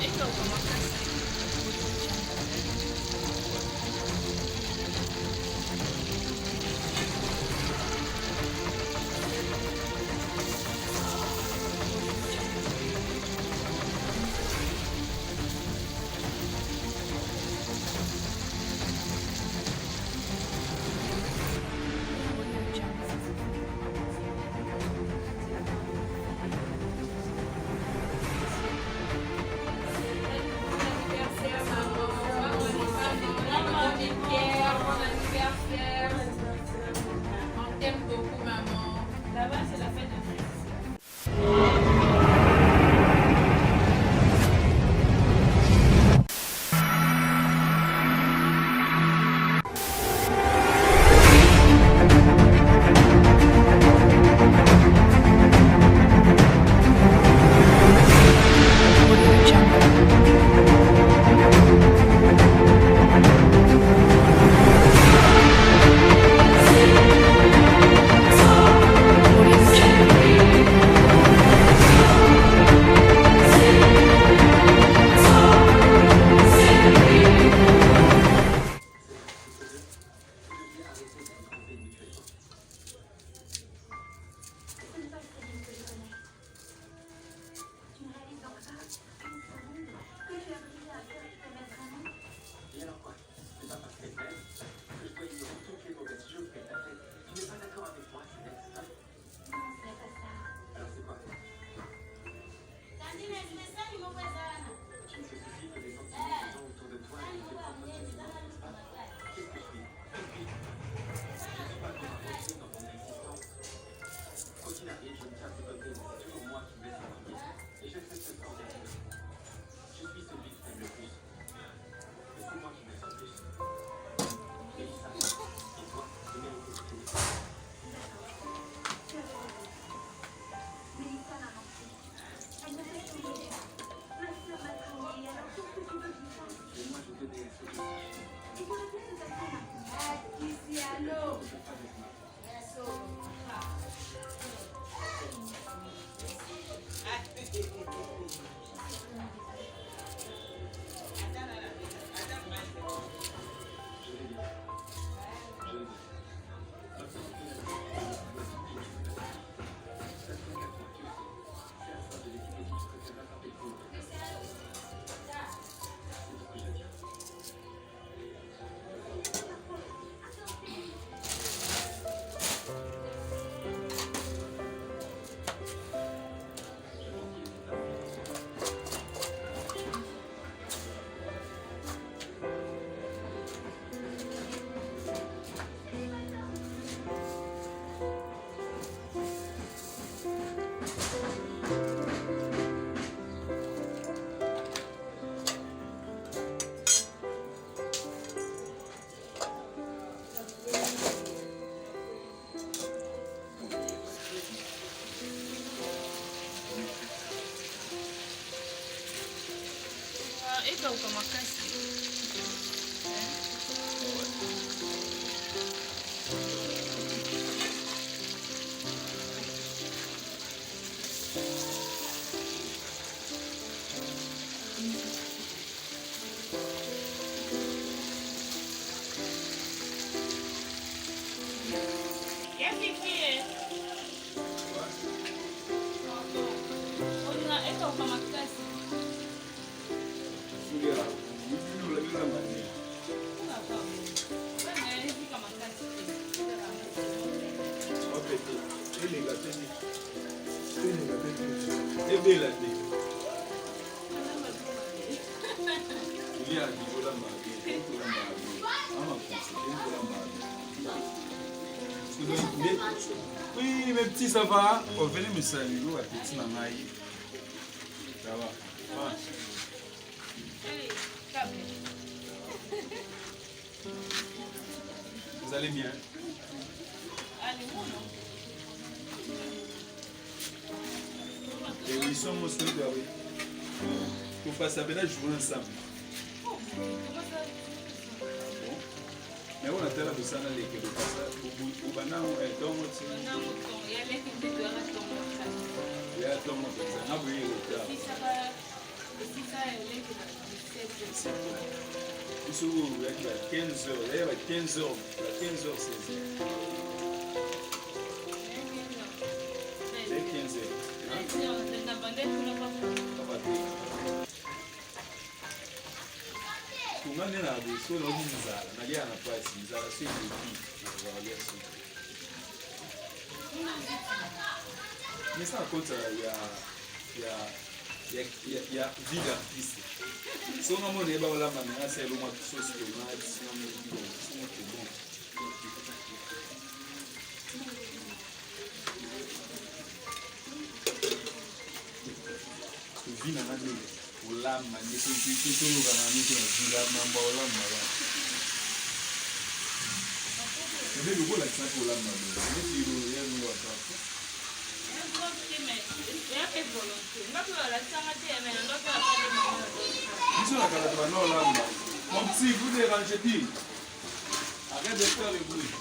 Ikauka makasi. Oui, mes petits, ça va? Oh, venez me saluer, à petit maman. Ça va? Vous allez bien? Et ils sont au sud, oui. Pour faire ça, là, jouer ensemble. Mais on a tellement de ça dans les que de ça. Ou banana et donc aussi. Il y a un tombe comme ça. Ah oui, Isso é 15 euros, é 15 euros, 15 euros, 16 euros. É 15 euros. Kungane nabo solo umzala, nakuya ngaphasi umzala suyibiki yesu. Nisa kota ya vida artiste. So ngamo ne ba wala mama ngase lo ma sosi ko na tsina mo ko tsina ko bon. Vina na nini ulama ni kitu kana mtu na vila namba ulama ba. Ndio uko la tsaka ulama ni kitu yenu watafu. Ils sont là quand on a là. Mon petit, vous dérangez plus. Arrête de faire le bruit.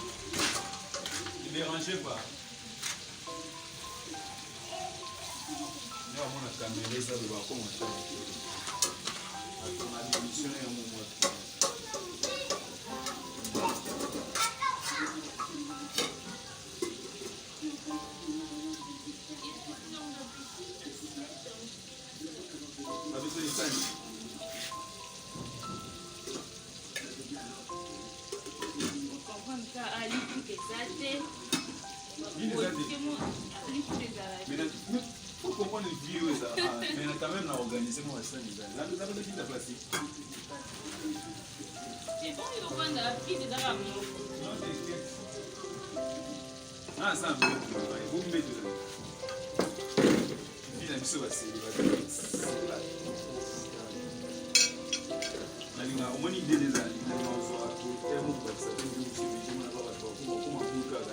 Ne dérangez pas. Nous avons la caméra, ça doit commencer. On a démissionné un moment. Faut comprendre les vieux, mais on a quand même organisé mon scène. Là, nous avons dit la place. C'est bon, ils vont prendre la piste dans la maison. Non, t'inquiète. Ah, ça, vous me mettez là. Il y a une chose à se au moins idée des années, on soit pour faire mon boîte, ça fait une chose, je m'en avais pas pour comment vous faire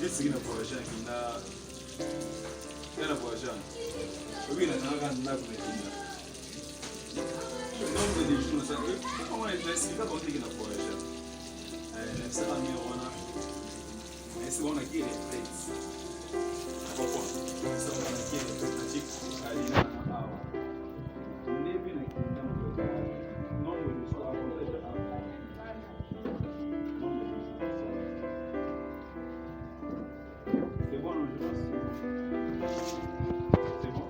esse aqui na Poajã, aqui na Poajã, eu vi na Nagana, o nome de Juno, sabe? Como é que vai se dar aqui na Poajã? Essa é a minha ona. Esse ona aqui é preto. Essa ona aqui é preto. Ali na água. Neve na aqui na não me deixou a vontade da água. C'est bon, non, je pense. C'est bon.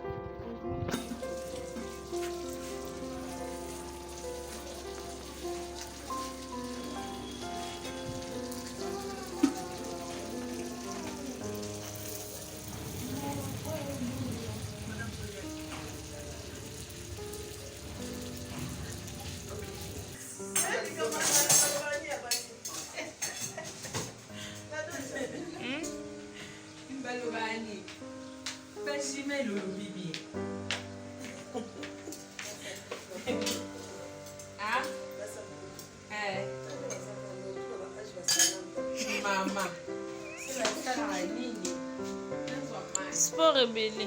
Sport rebelle.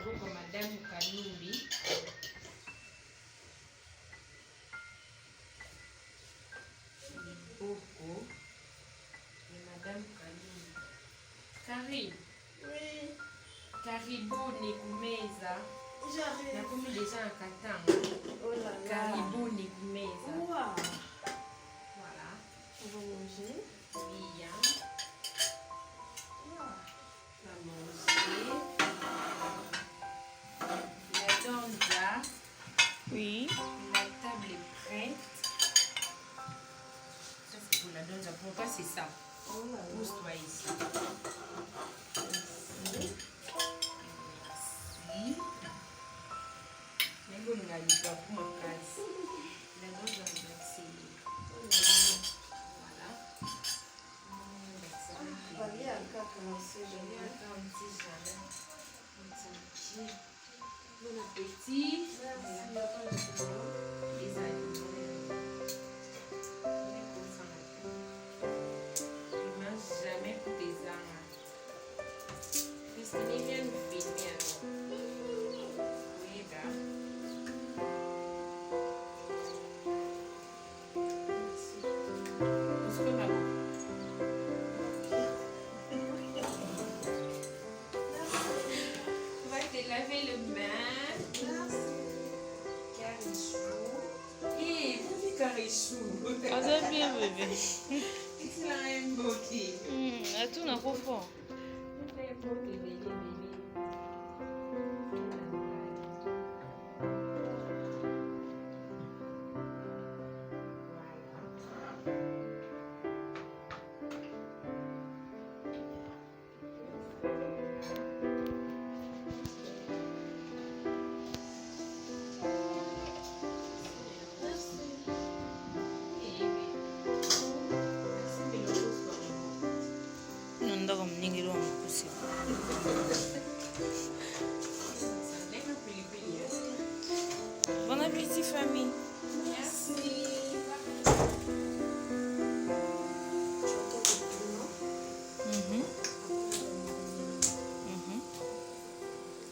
Ibuko Madame Kanumbi. Ibuko ni Madame Kanumbi. Karibuni kumeza. Nakomi déjà un katanga. Oh là là. Karibuni kumeza. Wow. Voilà. On va manger. Bien. On va manger. La donza. Oui. La table est prête. Ça c'est pour la donza. Pour toi c'est ça. Oh là là. Pousse-toi ici. Merci. Merci. Nengo ngalika pour ma place. La donza merci. Voilà. Valia kaka na usije. Bon appétit. Les aliments. Je ne mange jamais pour des armes. Christine vient nous filmer alors. Oui, là. Est-ce que maman? On va te laver le bain. Carichou. Eh, Carichou. Aza bien bébé. C'est la même beauté. Tout n'a pas fort. Nondaka mningiri wa mkusi. Bon appétit famille.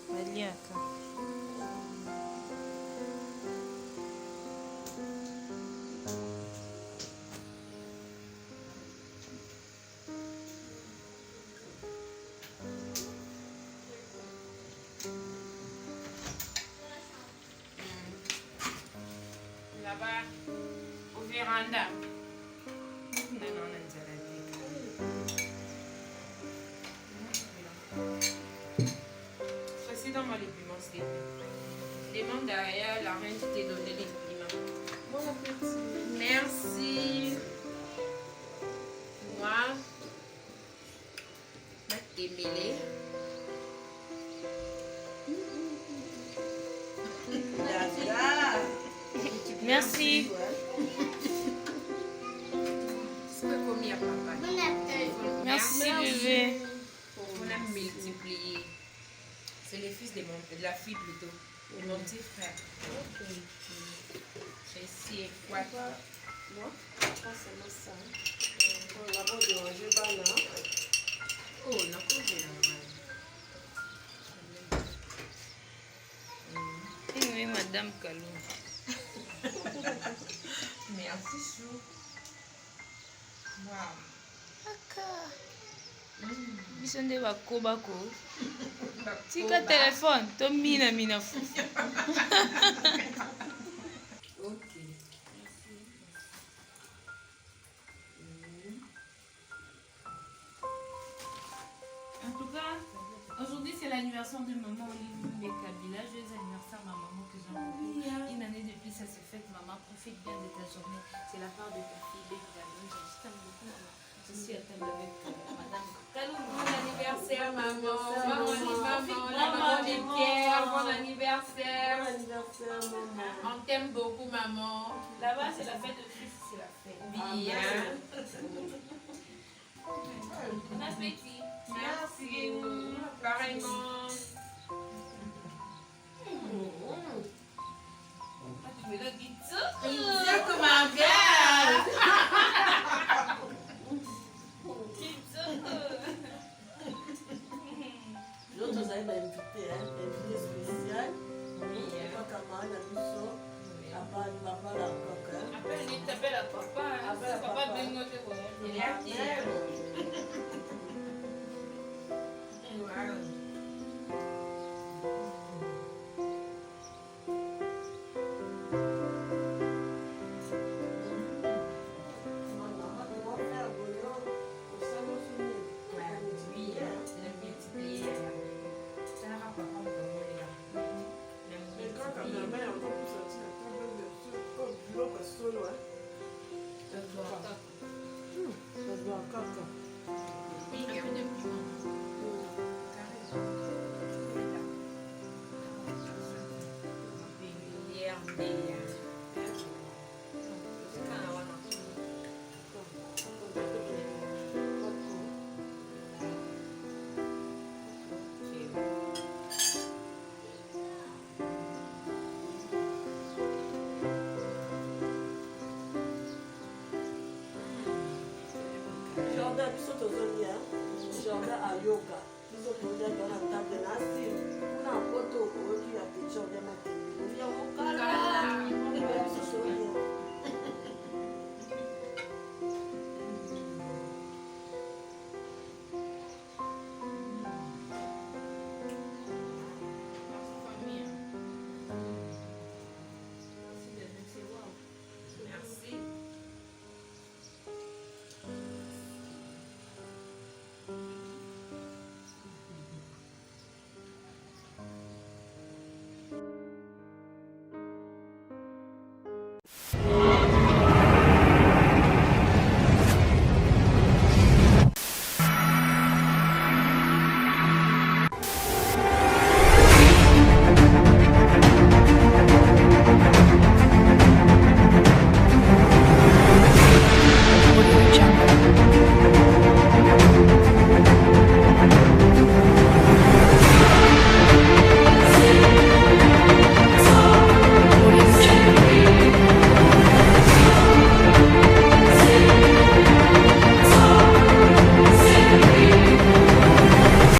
Valiaka. Là-bas, au véranda. Précédemment les piments, s'il te plaît. Demande derrière la reine qui t'a donné les piments. Bon appétit. Merci. Moi, je vais t'aimer. Merci. C'est pas comme il y a papa. Merci bébé. On a multiplié. C'est le fils de la fille plutôt. De mon petit frère. Ceci est quoi? Moi, pas seulement ça. On va manger banana. Oh, on a posé Oui, madame Kalou. Merci, chou. Wow. Biso nde bakobako. Tika telefone to mina fufu. Ok. En tout cas, aujourd'hui c'est l'anniversaire de maman Olivier Kabila. Joyeux anniversaire ma maman que j'aime beaucoup. Une année depuis ça se fête, maman. Profite bien de ta journée. C'est la part de ta fille, Baby Galon. Je t'aime beaucoup maman. Je suis à table avec madame Kalou. Bon anniversaire, maman. Profite, Maman des pierres. Bon anniversaire. Bon anniversaire, maman. On t'aime beaucoup, maman. Là-bas c'est la fête de fils, c'est la fête. Bien. Bon appétit. Merci. Pareillement. Tu me l'as dit tout. Pizza comme un gars. L'autre, vous avez invité, invité spécial. Papa Kamana, Bisso. Papa, papa, la coca. Appelle, il t'appelle à papa. Appelle à Papa papa. Bengo te connaît. Il est actif. Wow. biso tozolia jardin à yoga biso tozolia